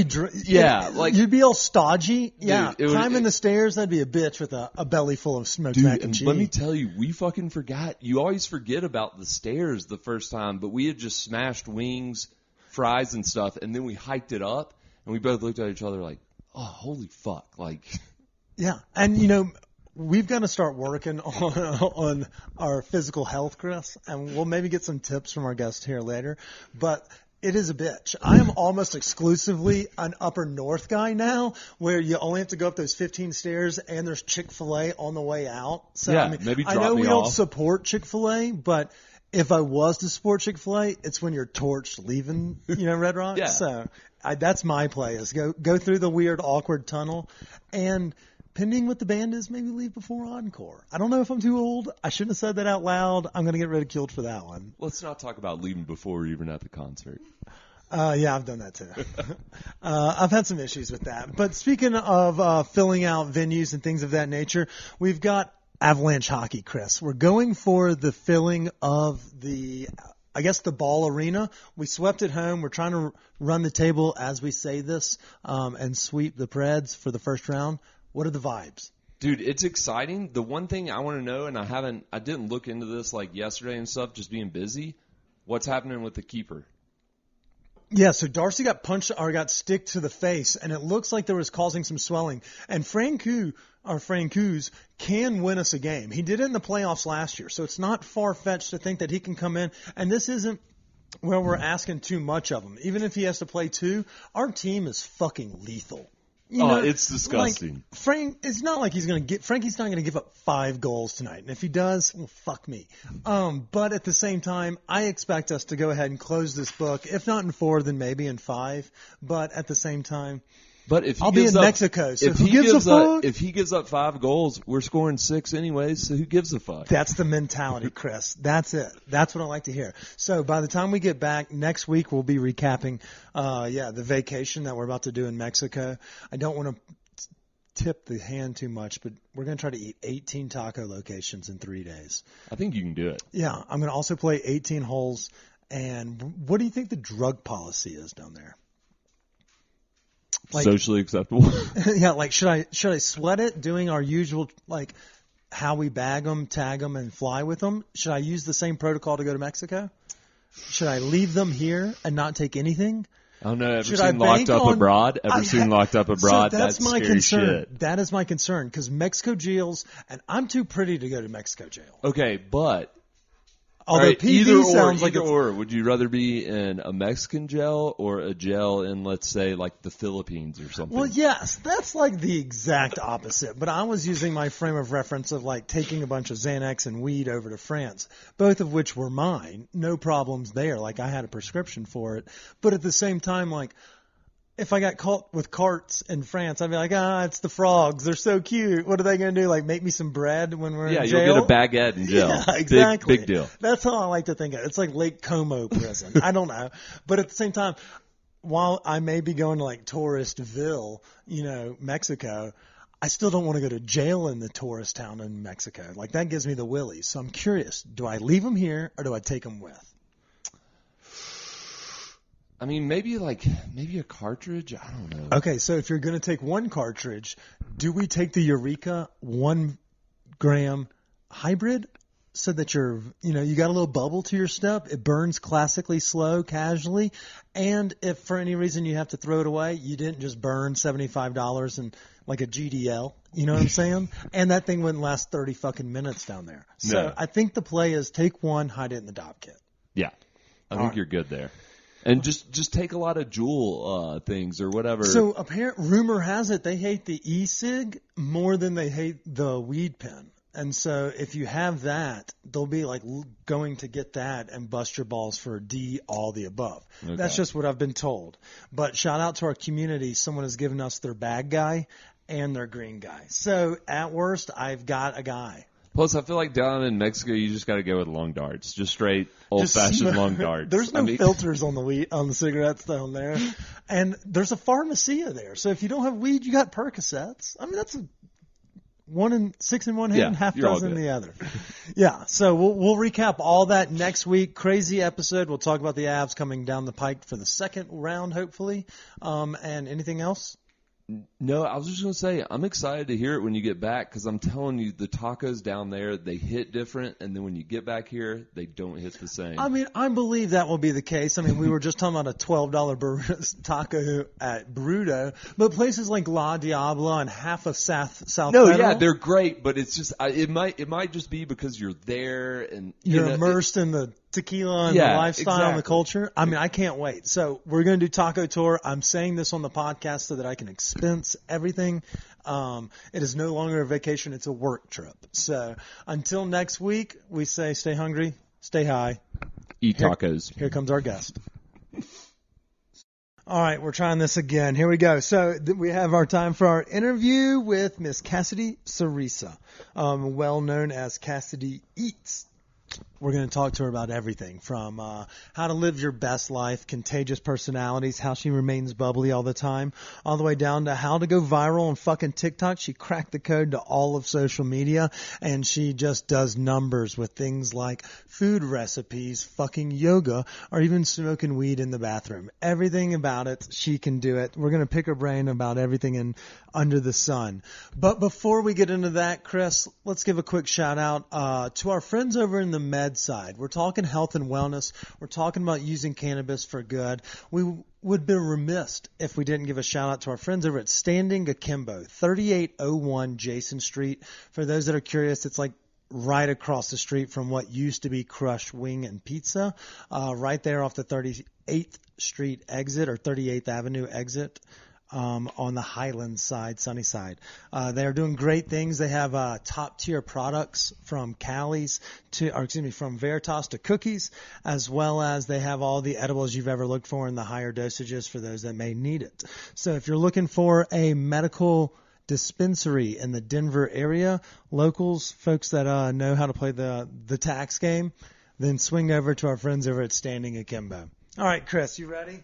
be you'd be all stodgy. Yeah, climbing the stairs, that'd be a bitch with a belly full of smoked mac and cheese. Let me tell you, we fucking forgot. You always forget about the stairs the first time, but we had just smashed wings, fries, and stuff, and then we hiked it up, and we both looked at each other like, oh, holy fuck. Like, yeah, and we've got to start working on our physical health, Chris, and we'll maybe get some tips from our guest here later. But it is a bitch. I am almost exclusively an upper north guy now, where you only have to go up those 15 stairs, and there's Chick-fil-A on the way out. So yeah, maybe drop I know me we off. don't support Chick-fil-A, but if I was to support Chick-fil-A, it's when you're torched leaving, Red Rocks. Yeah. So that's my play: is go through the weird, awkward tunnel, and pending what the band is, maybe leave before encore. I don't know if I'm too old. I shouldn't have said that out loud. I'm going to get ridiculed for that one. Let's not talk about leaving before we're even at the concert. Yeah, I've done that too. I've had some issues with that. But speaking of filling out venues and things of that nature, we've got Avalanche Hockey, Chris. We're going for the filling of the Ball Arena. We swept it home. We're trying to run the table as we say this and sweep the Preds for the first round. What are the vibes? Dude, it's exciting. The one thing I want to know, and I didn't look into this like yesterday and stuff, just being busy, what's happening with the keeper? Yeah, so Darcy got punched or got stick to the face, and it looks like there was causing some swelling. And Francouz can win us a game. He did it in the playoffs last year, so it's not far-fetched to think that he can come in. And this isn't where we're asking too much of him. Even if he has to play 2, our team is fucking lethal. It's disgusting. Frank, it's not like Frankie's not going to give up 5 goals tonight. And if he does, well, fuck me. But at the same time, I expect us to go ahead and close this book. If not in 4, then maybe in 5. But at the same time, but if I'll be in Mexico, so who gives a fuck? If he gives up 5 goals, we're scoring 6 anyways, so who gives a fuck? That's the mentality, Chris. That's it. That's what I like to hear. So by the time we get back next week, we'll be recapping, the vacation that we're about to do in Mexico. I don't want to tip the hand too much, but we're going to try to eat 18 taco locations in 3 days. I think you can do it. Yeah, I'm going to also play 18 holes. And what do you think the drug policy is down there? Socially acceptable. Yeah, should I sweat it doing our usual, how we bag them, tag them, and fly with them? Should I use the same protocol to go to Mexico? Should I leave them here and not take anything? I don't know. Ever seen Locked Up Abroad? So that's my scary concern. Shit. That is my concern because Mexico jails, and I'm too pretty to go to Mexico jail. Okay, but... Although right, PD sounds like it's... or. Would you rather be in a Mexican jail or a jail in, let's say, the Philippines or something? Well, yes, that's the exact opposite. But I was using my frame of reference of taking a bunch of Xanax and weed over to France, both of which were mine. No problems there. I had a prescription for it. But at the same time, if I got caught with carts in France, I'd be like, it's the frogs. They're so cute. What are they going to do? Make me some bread when we're in jail? Yeah, you'll get a baguette in jail. Yeah, exactly. Big deal. That's how I like to think of it. It's like Lake Como prison. I don't know. But at the same time, while I may be going to Touristville, Mexico, I still don't want to go to jail in the tourist town in Mexico. That gives me the willies. So I'm curious, do I leave them here or do I take them with? I mean, maybe a cartridge. I don't know. Okay, so if you're going to take 1 cartridge, do we take the Eureka 1 gram hybrid so that you got a little bubble to your step? It burns classically slow, casually, and if for any reason you have to throw it away, you didn't just burn $75 in a GDL. You know what I'm saying? And that thing wouldn't last 30 fucking minutes down there. So No. I think the play is take 1, hide it in the Dopp kit. Yeah, I think you're good there. And just take a lot of Juul things or whatever. So rumor has it they hate the e-cig more than they hate the weed pen. And so if you have that, they'll be going to get that and bust your balls for D, all the above. Okay. That's just what I've been told. But shout out to our community. Someone has given us their bag guy and their green guy. So at worst, I've got a guy. Plus, I feel like down in Mexico, you just got to go with long darts, just straight old-fashioned long darts. There's no filters on the cigarettes down there, and there's a pharmacia there. So if you don't have weed, you got Percocets. I mean, 6 in one hand, half you're all dozen in good. the other. Yeah, so we'll recap all that next week. Crazy episode. We'll talk about the Avs coming down the pike for the second round, hopefully. And anything else? No, I was just going to say, I'm excited to hear it when you get back because I'm telling you, the tacos down there, they hit different, and then when you get back here, they don't hit the same. I mean, I believe that will be the case. I mean, we were just talking about a $12 taco at Bruto, but places like La Diabla and half of South No, Federal, yeah, they're great, but it's just it might just be because you're there and you're immersed in the tequila and the lifestyle and the culture. I mean, I can't wait. So we're going to do taco tour. I'm saying this on the podcast so that I can expense everything. It is no longer a vacation. It's a work trip. So until next week, we say stay hungry, stay high. Eat tacos. Here comes our guest. All right, we're trying this again. Here we go. So we have our time for our interview with Miss Cassidy Ceresa, well known as CassidyEats. We're going to talk to her about everything from how to live your best life, contagious personalities, how she remains bubbly all the time, all the way down to how to go viral on fucking TikTok. She cracked the code to all of social media, and she just does numbers with things like food recipes, fucking yoga, or even smoking weed in the bathroom. Everything about it, she can do it. We're going to pick her brain about everything in under the sun. But before we get into that, Chris, let's give a quick shout out to our friends over in the med side. We're talking health and wellness. We're talking about using cannabis for good. We would be remiss if we didn't give a shout out to our friends over at Standing Akimbo, 3801 Jason Street. For those that are curious, it's like right across the street from what used to be Crush Wing and Pizza, right there off the 38th Street exit or 38th Avenue exit. On the Highland side, sunny side. They are doing great things. They have top tier products from from Veritas to cookies, as well as they have all the edibles you've ever looked for in the higher dosages for those that may need it. So if you're looking for a medical dispensary in the Denver area, locals, folks that know how to play the tax game, then swing over to our friends over at Standing Akimbo. All right, Chris, you ready?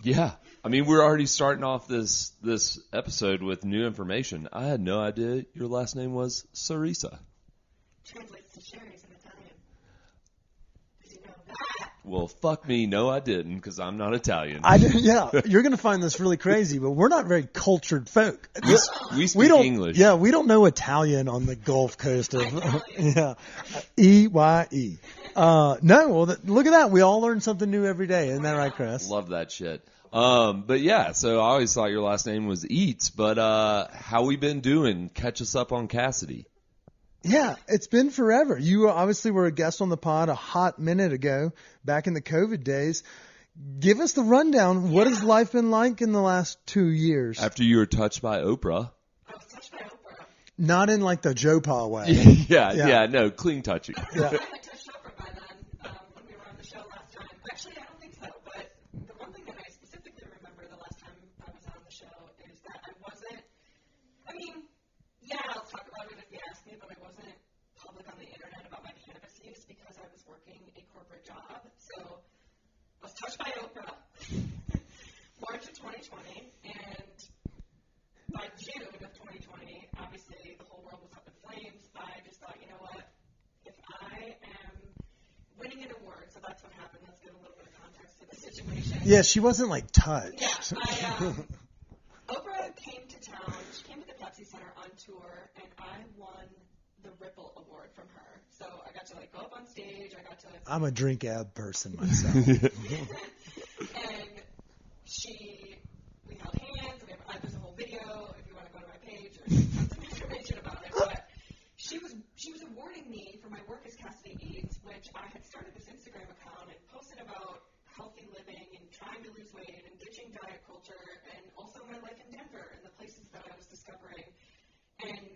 Yeah. I mean, we're already starting off this episode with new information. I had no idea your last name was Ceresa. Translates to cherries in Italian. Did you know that? Well, fuck me. No, I didn't, because I'm not Italian. Yeah, you're going to find this really crazy, but we're not very cultured folk. We speak English. Yeah, we don't know Italian on the Gulf Coast of EYE. No, well, look at that. We all learn something new every day. Isn't that right, Chris? Love that shit. But yeah, so I always thought your last name was Eats, but how we been doing? Catch us up on Cassidy. Yeah, it's been forever. You obviously were a guest on the pod a hot minute ago, back in the COVID days. Give us the rundown. What has life been like in the last 2 years? After you were touched by Oprah. I was touched by Oprah. Not in like the Joe Pa way. Yeah, no, clean touching. Yeah. I had touched Oprah by then when we were on the show last time. Actually, I don't think so, but the one thing that I specifically remember the last time I was on the show is that I wasn't, I'll talk about it if you ask me, but I wasn't public on the internet about my cannabis use because I was working a corporate job. So I was touched by Oprah March of 2020, and by June of 2020, obviously the whole world was up in flames. I just thought, you know what, if I am winning an award, so that's what happened. Let's give a little bit of context to the situation. Yeah, she wasn't like touched. Yeah, Oprah came to town. She came to the Pepsi Center on tour, and I won the Ripple Award from her. So I got to go up on stage. I'm a drink ab person myself. And we held hands. There's a whole video if you want to go to my page. There's tons of information about it. But she was awarding me for my work as CassidyEats, which I had started this Instagram account and posted about healthy living and trying to lose weight and ditching diet culture and also my life in Denver and the places that I was discovering. And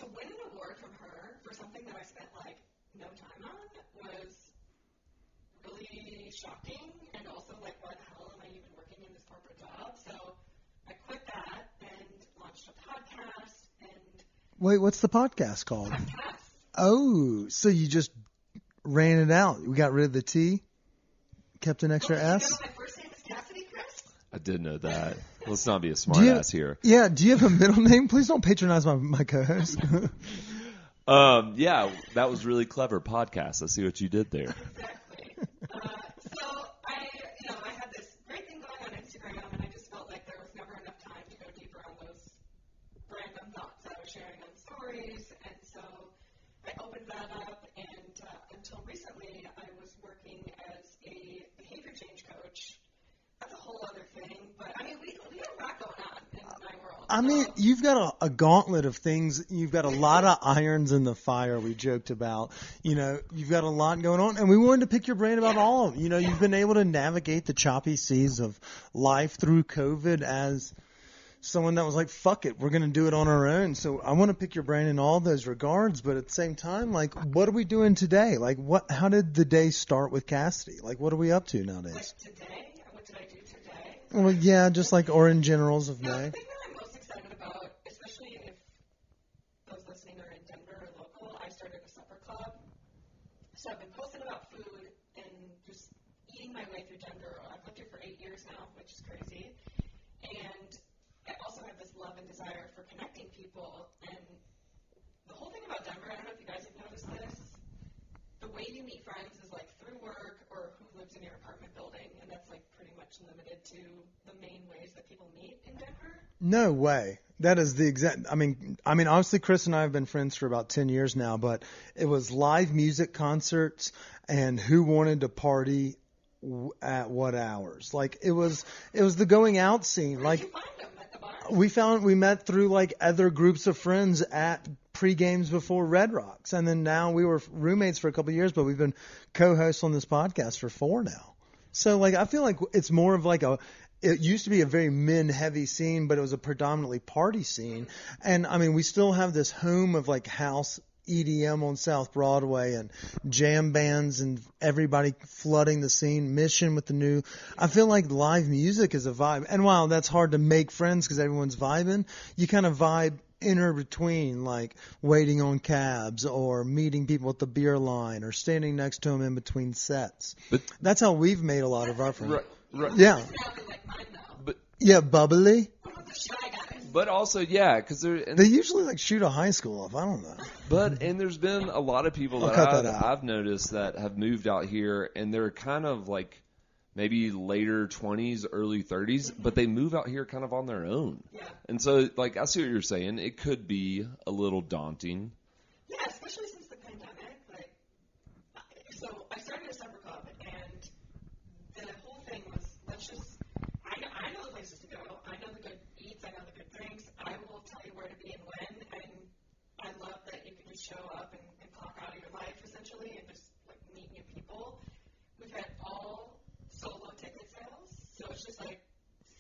to win an award from her for something that I spent no time on was really shocking, and also why the hell am I even working in this corporate job? So I quit that and launched a podcast. And Wait, what's the podcast called? Podcast. Oh, so you just ran it out. We got rid of the T, kept an extra S. You know my first name is Cassidy, Chris? I did know that. Let's not be a smart ass here. Yeah, do you have a middle name? Please don't patronize my co-host. Yeah, that was really clever podcast. I see what you did there. Exactly. So I had this great thing going on Instagram, and I just felt like there was never enough time to go deeper on those random thoughts that I was sharing on stories, and so I opened that up, and until recently, I was working as a behavior change coach. That's a whole other thing, but I mean, we have a lot going on in my world. I mean, you've got a gauntlet of things. You've got a lot of irons in the fire. We joked about, you've got a lot going on, and we wanted to pick your brain about all of them. You've been able to navigate the choppy seas of life through COVID as someone that was like, fuck it, we're going to do it on our own. So I want to pick your brain in all those regards, but at the same time, like, what are we doing today? Like, how did the day start with Cassidy? Like, what are we up to nowadays? Like today? What did I do today? Well, yeah, just like, or in generals of No, May. the thing that I'm most excited about, especially if those listening are in Denver or local, I started a supper club. So I've been posting about food and just eating my way through Denver. I've lived here for 8 years now, which is crazy. And I also have this love and desire for connecting people. And the whole thing about Denver, I don't know if you guys have noticed this, the way you meet friends is like through work or who lives in your apartment building, and that's like pretty much limited to the main ways that people meet in Denver. No way. That is the exact. I mean, obviously, Chris and I have been friends for about 10 years now, but it was live music concerts and who wanted to party at what hours. Like it was the going out scene. Where Like did you find them at the bars? we met through like other groups of friends at pre-games before RedRocks, and then now we were roommates for a couple of years, but we've been co-hosts on this podcast for 4 now. So like I feel like it's more of like it used to be a very men-heavy scene, but it was a predominantly party scene. And I mean, we still have this home of like house EDM on South Broadway and jam bands and everybody flooding the scene. Mission with the new. I feel like live music is a vibe. And while that's hard to make friends because everyone's vibing, you kind of vibe inter between, like waiting on cabs or meeting people at the beer line or standing next to them in between sets. But That's how we've made a lot of our friends. right. Yeah. Personality like mine, though. But Yeah, bubbly. What about the shy guys? but also because They usually like shoot a high school off. I don't know. and there's been a lot of people I'll cut that that out. I've noticed that have moved out here, and they're kind of like maybe later 20s, early 30s, but they move out here kind of on their own. Yeah. And so, like, I see what you're saying. It could be a little daunting. Yeah, especially since the pandemic. Like, so I started a supper club, and the whole thing was, I know the places to go. I know the good eats. I know the good drinks. I will tell you where to be and when. And I love that you can just show up and clock out of your life, essentially, and just, like, meet new people. We've had all solo ticket sales, so it's just, like,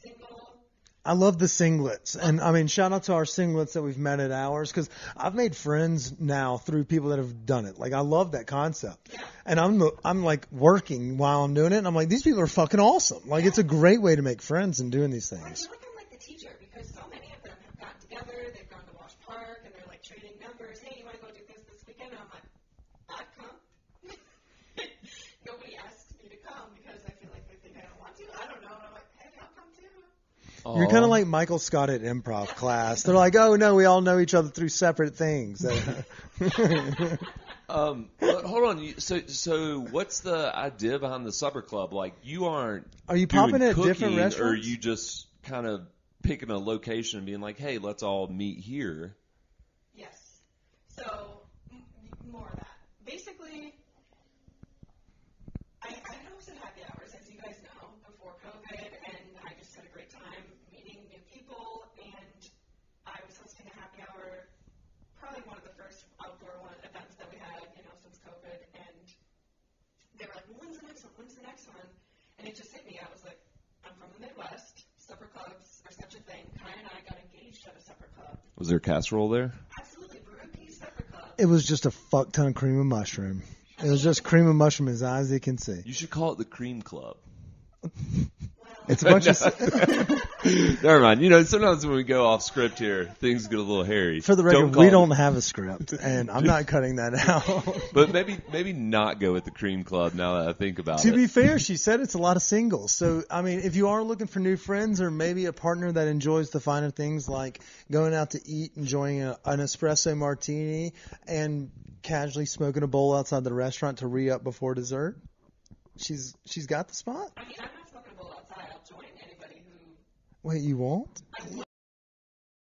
single. I love the singlets. And I mean, shout out to our singlets that we've met at ours, because I've made friends now through people that have done it. Like, I love that concept. Yeah. And I'm like working while I'm doing it. And I'm like, these people are fucking awesome. Like, it's a great way to make friends and doing these I things. feel like I'm like the teacher, because so many of them have gotten together, they've gone to Wash Park, and they're like trading numbers. Hey, you want to go do this weekend? And I'm like, I'd come. Nobody asks me to come because I feel like they think I don't want to. I don't know. And I'm like, hey, I'll come too. You're kind of like Michael Scott at improv class. They're like, oh, no, we all know each other through separate things. But hold on. So what's the idea behind the supper club? Like, you aren't Are you doing popping at cooking, different or restaurants? you just kind of picking a location and being like, hey, let's all meet here? Yes. So, more of that. Basically, I hosted happy hours, as you guys know, before COVID, and I just had a great time meeting new people, and I was hosting a happy hour, probably one of the first outdoor events that we had, since COVID, and they were like, well, when's the next one? When's the next one? And it just hit me. I was like, I'm from the Midwest. Supper clubs are such a thing. Kai and I got engaged at a supper club. Was there casserole there? Absolutely. Baruki Supper Club. It was just a fuck ton of cream of mushroom. It was just cream of mushroom as eyes you can see. You should call it the Cream Club. Well, It's a bunch of Never mind. Sometimes when we go off script here, things get a little hairy. For the record, we don't have a script, and I'm not cutting that out. But maybe not go with the Cream Club now that I think about it. To be fair, she said it's a lot of singles. So, I mean, if you are looking for new friends or maybe a partner that enjoys the finer things like going out to eat, enjoying an espresso martini, and casually smoking a bowl outside the restaurant to re-up before dessert, she's got the spot. I mean, I'm not smoking a bowl outside. I'll join anybody who... Wait, you won't?